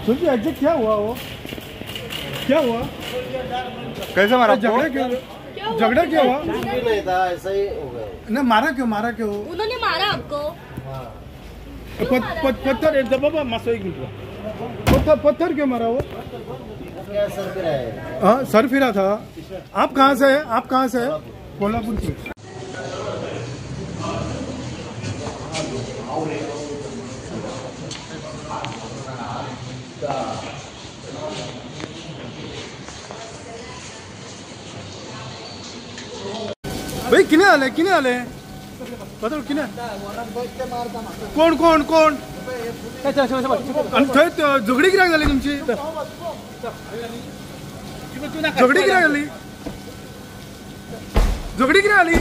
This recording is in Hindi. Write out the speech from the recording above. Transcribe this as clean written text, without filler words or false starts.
सुनिए एग्जैक्ट क्या हुआ वो? क्या हुआ? कैसे मारा? झगड़ा क्यों हुआ? नहीं था, ऐसा ही हो गया। ना मारा क्यों? उन्होंने मारा आपको? पत्थर क्यों मारा वो? क्या सर फिरा है? हाँ सर फिरा था। आप कहाँ से है? कोल्हापुर से। भाई किने आले पता किने कोण आणि थंय झगडी कित्याक जाली तुमची? झगडी कित्याक जाली?